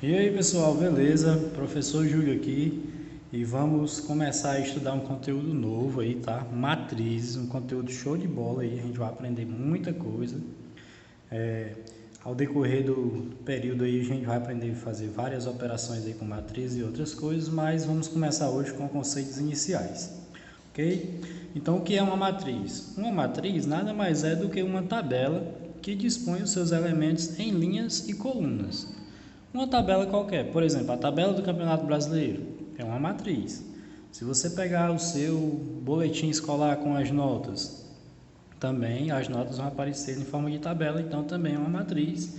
E aí pessoal, beleza? Professor Júlio aqui e vamos começar a estudar um conteúdo novo aí, tá? Matrizes, um conteúdo show de bola aí, a gente vai aprender muita coisa. Ao decorrer do período aí a gente vai aprender a fazer várias operações aí com matrizes e outras coisas, mas vamos começar hoje com conceitos iniciais, ok? Então o que é uma matriz? Uma matriz nada mais é do que uma tabela que dispõe os seus elementos em linhas e colunas. Uma tabela qualquer, por exemplo, a tabela do Campeonato Brasileiro é uma matriz. Se você pegar o seu boletim escolar com as notas, também as notas vão aparecer em forma de tabela, então também é uma matriz.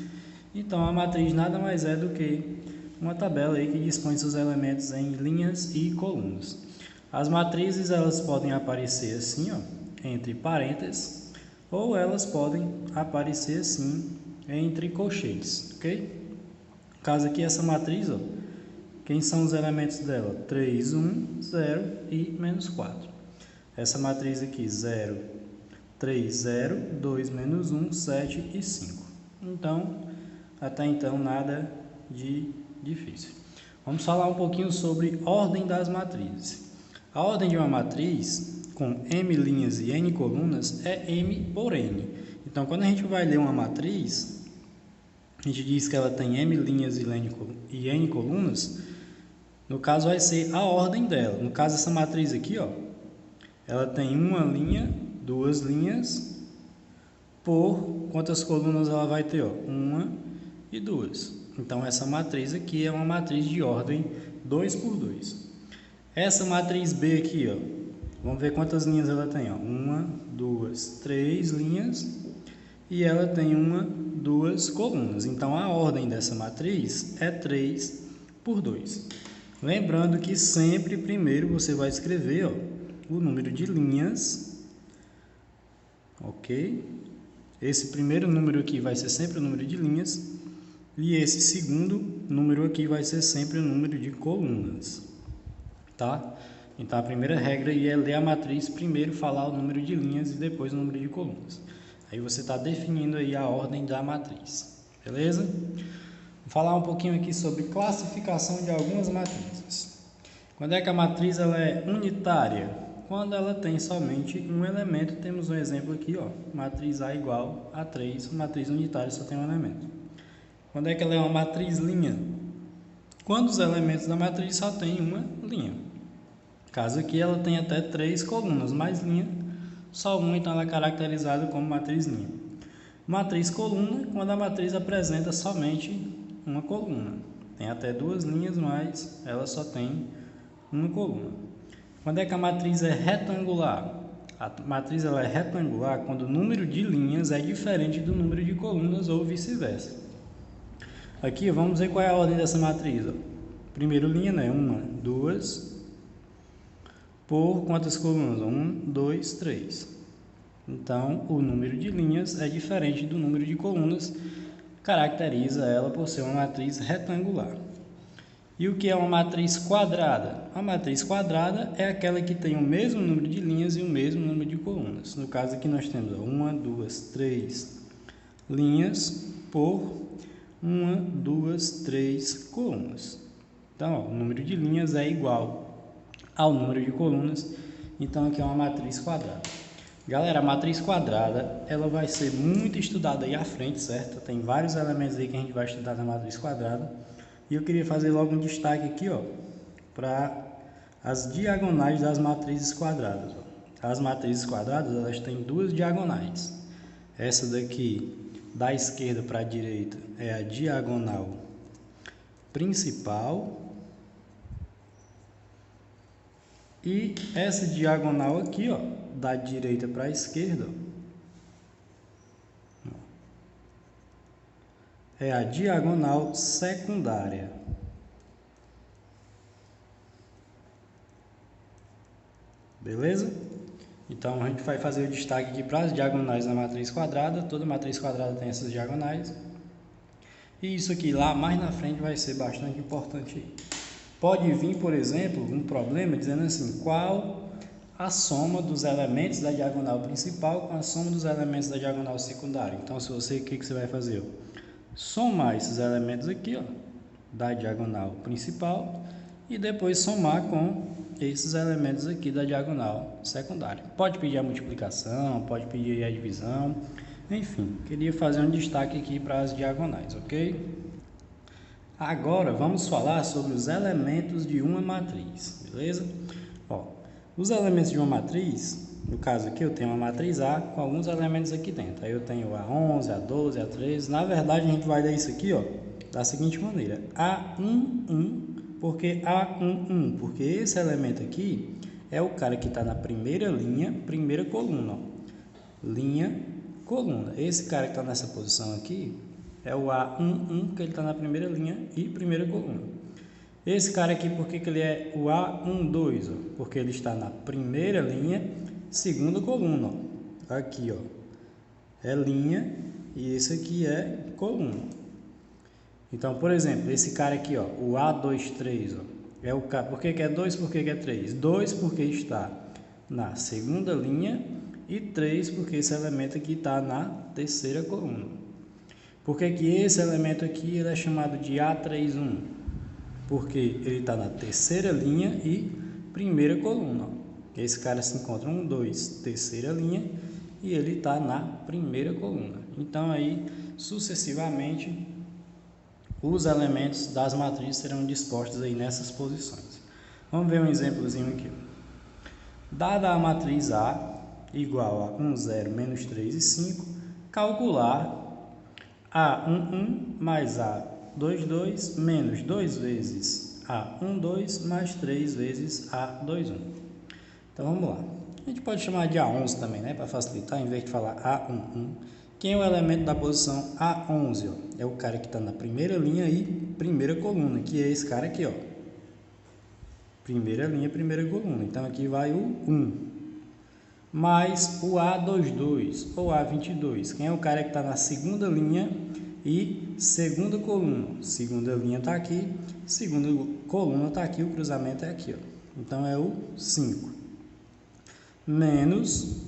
Então a matriz nada mais é do que uma tabela aí que dispõe seus elementos em linhas e colunas. As matrizes elas podem aparecer assim, ó, entre parênteses, ou elas podem aparecer assim entre colchetes, ok? No caso aqui, essa matriz, ó, quem são os elementos dela? 3, 1, 0 e menos 4. Essa matriz aqui, 0, 3, 0, 2, menos 1, 7 e 5. Então, até então, nada de difícil. Vamos falar um pouquinho sobre ordem das matrizes. A ordem de uma matriz, com m linhas e n colunas, é m por n. Então, quando a gente vai ler uma matriz, a gente diz que ela tem m linhas e n colunas, no caso vai ser a ordem dela. No caso, essa matriz aqui, ó, ela tem uma linha, duas linhas, por quantas colunas ela vai ter? Ó? Uma e duas. Então, essa matriz aqui é uma matriz de ordem 2 por 2. Essa matriz B aqui, ó, vamos ver quantas linhas ela tem. Ó. Uma, duas, três linhas e ela tem uma, duas colunas. Então, a ordem dessa matriz é 3 por 2. Lembrando que sempre primeiro você vai escrever, ó, o número de linhas, ok? Esse primeiro número aqui vai ser sempre o número de linhas e esse segundo número aqui vai ser sempre o número de colunas, tá? Então, a primeira regra aí é ler a matriz, primeiro falar o número de linhas e depois o número de colunas. Aí você está definindo aí a ordem da matriz, beleza? Vou falar um pouquinho aqui sobre classificação de algumas matrizes. Quando é que a matriz ela é unitária? Quando ela tem somente um elemento, temos um exemplo aqui, ó, matriz A igual a 3, matriz unitária só tem um elemento. Quando é que ela é uma matriz linha? Quando os elementos da matriz só tem uma linha. Caso aqui ela tem até 3 colunas, mais linha, só uma, então ela é caracterizada como matriz linha. Matriz coluna, quando a matriz apresenta somente uma coluna. Tem até 2 linhas, mas ela só tem uma coluna. Quando é que a matriz é retangular? A matriz ela é retangular quando o número de linhas é diferente do número de colunas ou vice-versa. Aqui vamos ver qual é a ordem dessa matriz. Ó. Primeiro linha, né? 1, 2, por quantas colunas? 1, 2, 3. Então, o número de linhas é diferente do número de colunas, caracteriza ela por ser uma matriz retangular. E o que é uma matriz quadrada? A matriz quadrada é aquela que tem o mesmo número de linhas e o mesmo número de colunas. No caso aqui nós temos 1, 2, 3 linhas por 1, 2, 3 colunas. Então, ó, o número de linhas é igual ao número de colunas, então aqui é uma matriz quadrada. Galera, a matriz quadrada, ela vai ser muito estudada aí à frente, certo? Tem vários elementos aí que a gente vai estudar na matriz quadrada. E eu queria fazer logo um destaque aqui, ó, para as diagonais das matrizes quadradas. Ó. As matrizes quadradas, elas têm duas diagonais. Essa daqui, da esquerda para a direita, é a diagonal principal. E essa diagonal aqui, ó, da direita para a esquerda, é a diagonal secundária. Beleza? Então, a gente vai fazer o destaque aqui para as diagonais da matriz quadrada. Toda matriz quadrada tem essas diagonais. E isso aqui lá mais na frente vai ser bastante importante. Pode vir, por exemplo, um problema dizendo assim, qual a soma dos elementos da diagonal principal com a soma dos elementos da diagonal secundária. Então, se você, o que você vai fazer? Somar esses elementos aqui, ó, da diagonal principal e depois somar com esses elementos aqui da diagonal secundária. Pode pedir a multiplicação, pode pedir a divisão, enfim, queria fazer um destaque aqui para as diagonais, ok? Agora vamos falar sobre os elementos de uma matriz, beleza? Ó, os elementos de uma matriz, no caso aqui eu tenho uma matriz A com alguns elementos aqui dentro. Aí eu tenho A11, A12, A13. Na verdade a gente vai dar isso aqui, ó, da seguinte maneira: A11, porque A11, porque esse elemento aqui é o cara que está na primeira linha, primeira coluna, ó. Linha, coluna. Esse cara que está nessa posição aqui é o A11, que ele está na primeira linha e primeira coluna. Esse cara aqui, por que ele é o A12? Ó? Porque ele está na primeira linha, segunda coluna. Ó. Aqui, ó, é linha e esse aqui é coluna. Então, por exemplo, esse cara aqui, ó, o A23, ó, é o cara. Por que é 2? Por que é 3? 2 porque está na segunda linha e 3 porque esse elemento aqui está na terceira coluna. Por que esse elemento aqui ele é chamado de A31? Porque ele está na terceira linha e primeira coluna. Esse cara se encontra 1, 2, terceira linha e ele está na primeira coluna. Então aí, sucessivamente, os elementos das matrizes serão dispostos aí nessas posições. Vamos ver um exemplozinho aqui. Dada a matriz A igual a 1, 0, menos 3 e 5, calcular A11 mais A22 menos 2 vezes A12 mais 3 vezes A21. Então vamos lá. A gente pode chamar de A11 também, né? Para facilitar, em vez de falar A11. Quem é o elemento da posição A11? Ó? É o cara que está na primeira linha e primeira coluna, que é esse cara aqui, ó. Primeira linha, primeira coluna. Então aqui vai o 1. Mais o A22 ou A22. Quem é o cara que está na segunda linha e segunda coluna? Segunda linha está aqui, segunda coluna está aqui, o cruzamento é aqui, ó. Então é o 5. Menos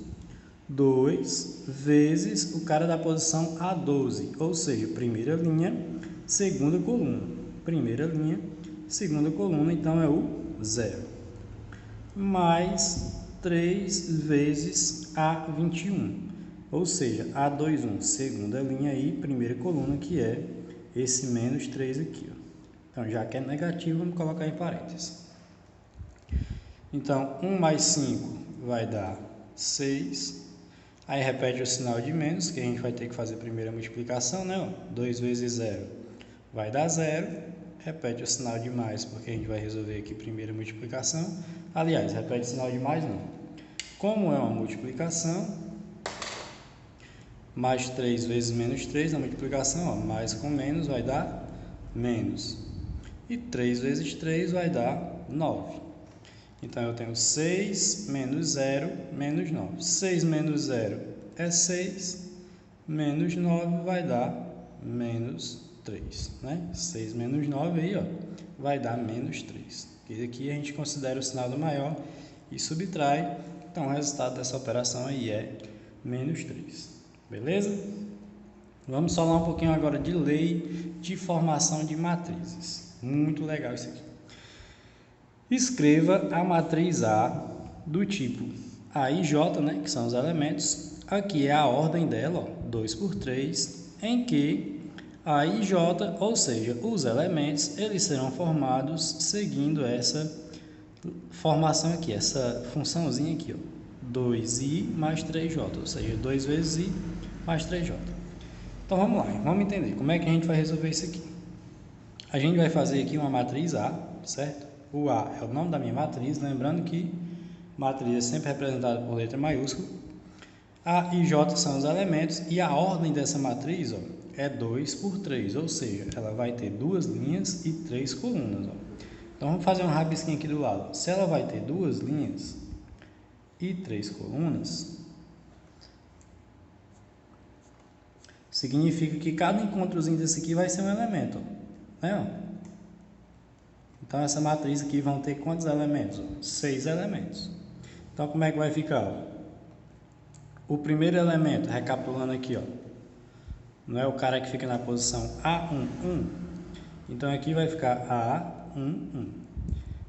2 vezes o cara da posição A12, ou seja, primeira linha, segunda coluna. Primeira linha, segunda coluna, então é o 0. Mais 3 vezes A21, ou seja, A21, segunda linha e primeira coluna, que é esse menos 3 aqui. Ó. Então, já que é negativo, vamos colocar em parênteses. Então, 1 mais 5 vai dar 6. Aí repete o sinal de menos, que a gente vai ter que fazer a primeira multiplicação, né? 2 vezes 0 vai dar 0. Repete o sinal de mais, porque a gente vai resolver aqui a primeira multiplicação. Aliás, repete o sinal de mais não. Como é uma multiplicação, mais 3 vezes menos 3 na multiplicação, ó, mais com menos vai dar menos. E 3 vezes 3 vai dar 9. Então, eu tenho 6 menos 0, menos 9. 6 menos 0 é 6, menos 9 vai dar menos 3, né? 6 menos 9 aí, ó, vai dar menos 3. E aqui a gente considera o sinal do maior e subtrai. Então, o resultado dessa operação aí é menos 3. Beleza? Vamos falar um pouquinho agora de lei de formação de matrizes. Muito legal isso aqui. Escreva a matriz A do tipo A e J, né, que são os elementos. Aqui é a ordem dela, ó, 2 por 3, em que A e J, ou seja, os elementos, eles serão formados seguindo essa formação aqui, essa funçãozinha aqui, ó, 2i mais 3j, ou seja, 2 vezes i mais 3j. Então vamos lá, vamos entender como é que a gente vai resolver isso aqui. A gente vai fazer aqui uma matriz A, certo? O A é o nome da minha matriz, lembrando que matriz é sempre representada por letra maiúscula. A e J são os elementos e a ordem dessa matriz, ó, é 2 por 3, ou seja, ela vai ter 2 linhas e 3 colunas. Ó. Então vamos fazer um rabisquinho aqui do lado. Se ela vai ter 2 linhas e 3 colunas, significa que cada encontrozinho desse aqui vai ser um elemento. Ó. Né? Então, essa matriz aqui vão ter quantos elementos? 6 elementos. Então, como é que vai ficar? Ó? O primeiro elemento, recapitulando aqui, ó, não é o cara que fica na posição A11? Então aqui vai ficar A1, 1.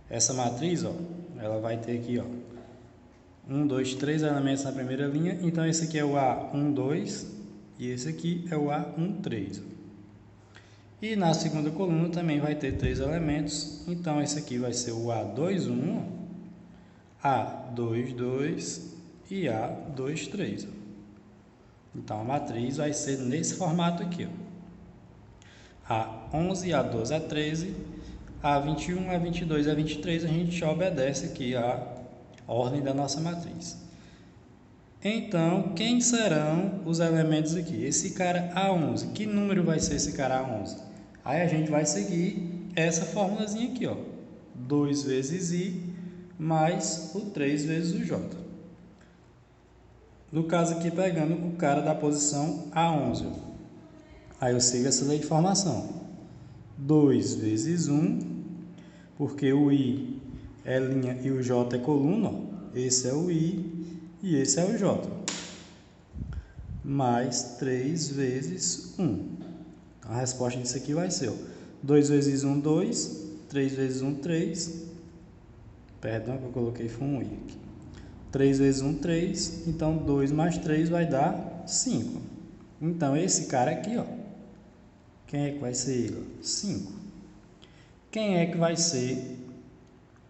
Essa matriz, ó, ela vai ter aqui, ó, 1, 2, 3 elementos na primeira linha. Então esse aqui é o A1, 2 e esse aqui é o A1, 3. E na segunda coluna também vai ter 3 elementos. Então esse aqui vai ser o A2, 1, A2, 2 e A2, 3. Então a matriz vai ser nesse formato aqui, ó. A11, A12, A13, A21, A22, A23, a gente obedece aqui a ordem da nossa matriz. Então, quem serão os elementos aqui? Esse cara A11, que número vai ser esse cara A11? Aí a gente vai seguir essa formulazinha aqui, ó. 2 vezes I mais o 3 vezes o J. No caso aqui, pegando o cara da posição A11. Aí eu sigo essa lei de formação. 2 vezes 1, porque o I é linha e o J é coluna, ó. Esse é o I e esse é o J. Mais 3 vezes 1. Então, a resposta disso aqui vai ser, ó, 2 vezes 1, 2. 3 vezes 1, 3. Perdão que eu coloquei foi um I aqui. 3 vezes 1, 3. Então, 2 mais 3 vai dar 5. Então, esse cara aqui, ó, quem é que vai ser ele? 5. Quem é que vai ser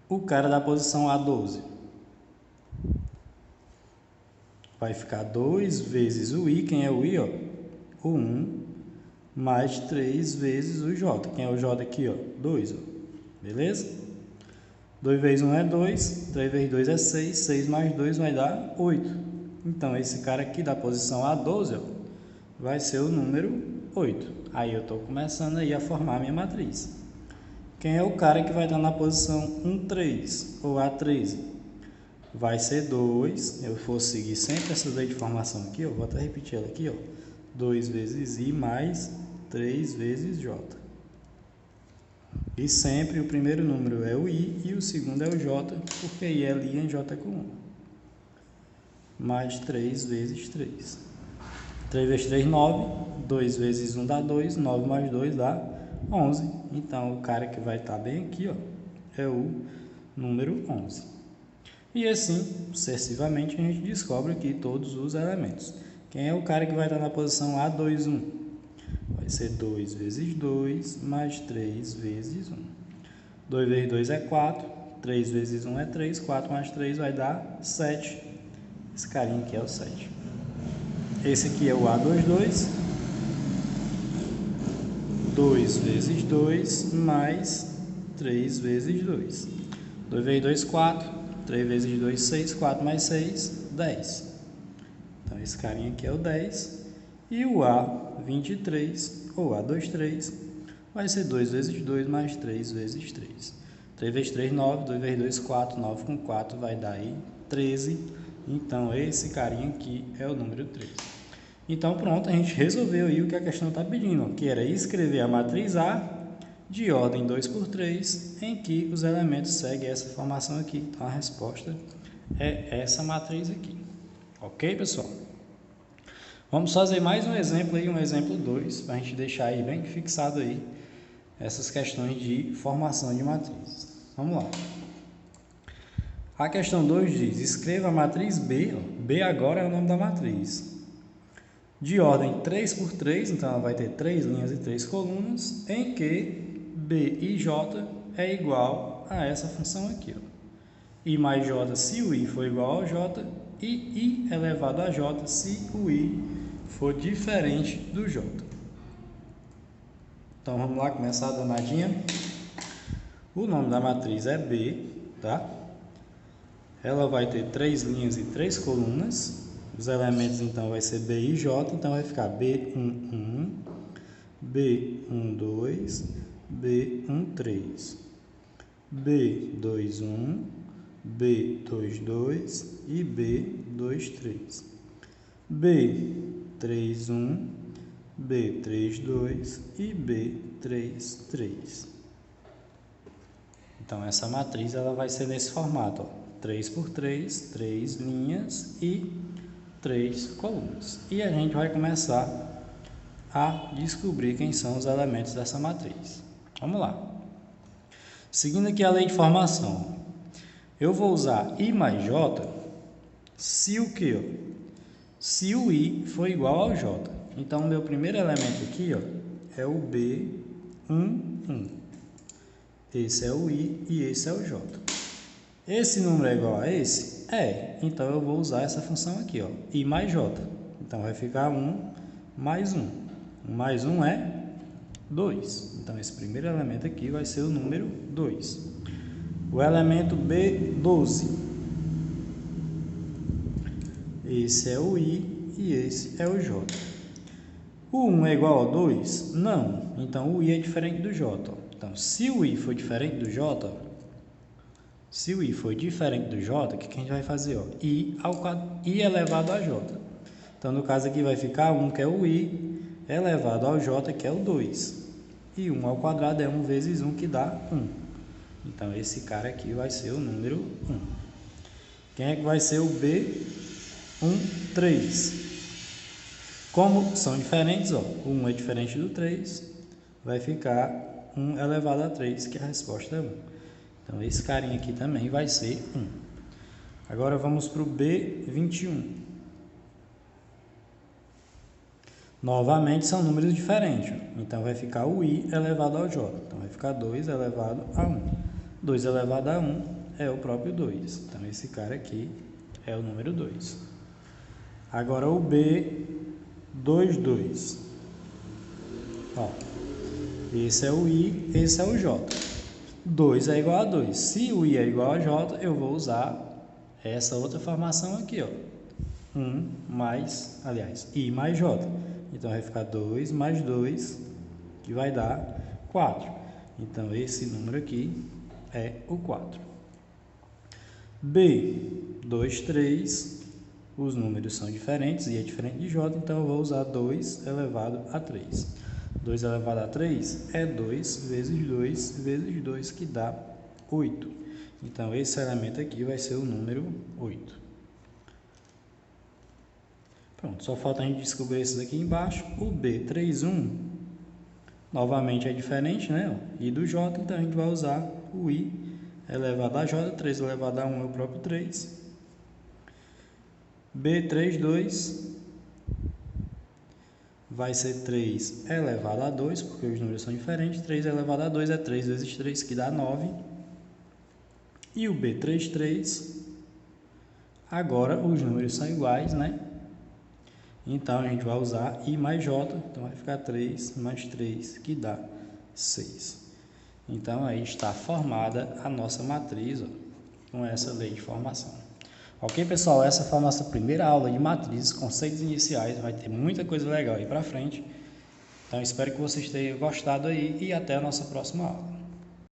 o cara da posição A12? Vai ficar 2 vezes o I. Quem é o I? Ó? O 1. Mais 3 vezes o J. Quem é o J aqui? Ó? 2. Ó. Beleza? 2 vezes 1 é 2. 3 vezes 2 é 6. 6 mais 2 vai dar 8. Então, esse cara aqui da posição A12, ó, vai ser o número 8. Aí eu estou começando aí a formar a minha matriz. Quem é o cara que vai estar na posição 1, 3 ou A13? Vai ser 2. Eu vou seguir sempre essa lei de formação aqui, ó. Vou até repetir ela aqui, ó. 2 vezes I mais 3 vezes J. E sempre o primeiro número é o I e o segundo é o J, porque I é linha e J é coluna. Mais 3 vezes 3. 3 vezes 3, 9. 2 vezes 1 dá 2. 9 mais 2 dá 11. Então, o cara que vai estar bem aqui, ó, é o número 11. E assim, sucessivamente, a gente descobre aqui todos os elementos. Quem é o cara que vai estar na posição A2, 1? Vai ser 2 vezes 2 mais 3 vezes 1. 2 vezes 2 é 4. 3 vezes 1 é 3. 4 mais 3 vai dar 7. Esse carinha aqui é o 7. Esse aqui é o A22. 2 vezes 2 mais 3 vezes 2. 2 vezes 2, 4. 3 vezes 2, 6. 4 mais 6, 10. Então, esse carinha aqui é o 10. E o A23, ou A23, vai ser 2 vezes 2 mais 3 vezes 3. 3 vezes 3, 9. 2 vezes 2, 4. 9 com 4 vai dar aí 13. Então, esse carinha aqui é o número 13. Então, pronto, a gente resolveu aí o que a questão está pedindo, ó, que era escrever a matriz A de ordem 2 por 3, em que os elementos seguem essa formação aqui. Então, a resposta é essa matriz aqui. Ok, pessoal? Vamos fazer mais um exemplo aí, um exemplo 2, para a gente deixar aí bem fixado aí essas questões de formação de matrizes. Vamos lá. A questão 2 diz, escreva a matriz B, ó, B agora é o nome da matriz, de ordem 3 por 3, então ela vai ter 3 linhas e 3 colunas, em que B e J é igual a essa função aqui, ó. I mais J se o I for igual ao J, e I elevado a J se o I for diferente do J. Então, vamos lá, começar a danadinha. O nome da matriz é B, tá? Ela vai ter 3 linhas e 3 colunas. Os elementos, então, vai ser B e J. Então, vai ficar B11, B12, B13, B21, B22 e B23. B31, B32 e B33. Então, essa matriz ela vai ser nesse formato, ó, 3 por 3, 3 linhas e 3 colunas. E a gente vai começar a descobrir quem são os elementos dessa matriz. Vamos lá. Seguindo aqui a lei de formação, eu vou usar I mais J se o quê? Ó? Se o I for igual ao J. Então, o meu primeiro elemento aqui, ó, é o B11. Esse é o I e esse é o J. Esse número é igual a esse? É. Então, eu vou usar essa função aqui, ó, I mais J. Então, vai ficar 1 mais 1. 1 mais 1 é 2. Então, esse primeiro elemento aqui vai ser o número 2. O elemento B12. Esse é o I e esse é o J. O 1 é igual ao 2? Não. Então, o I é diferente do J. Então, se o I for diferente do J, o que a gente vai fazer? Ó? I elevado a J. Então, no caso aqui vai ficar 1, que é o I, elevado ao J, que é o 2. E 1 ao quadrado é 1 vezes 1, que dá 1. Então, esse cara aqui vai ser o número 1. Quem é que vai ser o B13? Como são diferentes, ó, o 1 é diferente do 3, vai ficar 1 elevado a 3, que a resposta é 1. Então, esse carinha aqui também vai ser 1. Agora, vamos para o B21. Novamente, são números diferentes. Então, vai ficar o I elevado ao J. Então, vai ficar 2 elevado a 1. 2 elevado a 1 é o próprio 2. Então, esse cara aqui é o número 2. Agora, o B22. Ó, esse é o I, esse é o J. 2 é igual a 2. Se o I é igual a J, eu vou usar essa outra formação aqui, ó. I mais J. Então, vai ficar 2 mais 2, que vai dar 4. Então, esse número aqui é o 4. B23, os números são diferentes, I é diferente de J, então eu vou usar 2 elevado a 3. 2 elevado a 3 é 2 vezes 2 vezes 2, que dá 8. Então, esse elemento aqui vai ser o número 8. Pronto, só falta a gente descobrir esses aqui embaixo. O B31, novamente é diferente, né? I do J, então a gente vai usar o I elevado a J, 3 elevado a 1 é o próprio 3. B32 vai ser 3 elevado a 2, porque os números são diferentes. 3 elevado a 2 é 3 vezes 3, que dá 9. E o B33, agora os números são iguais, né? Então, a gente vai usar I mais J, então vai ficar 3 mais 3, que dá 6. Então, aí está formada a nossa matriz, ó, com essa lei de formação. Ok, pessoal? Essa foi a nossa primeira aula de matrizes, conceitos iniciais. Vai ter muita coisa legal aí para frente. Então, espero que vocês tenham gostado aí e até a nossa próxima aula.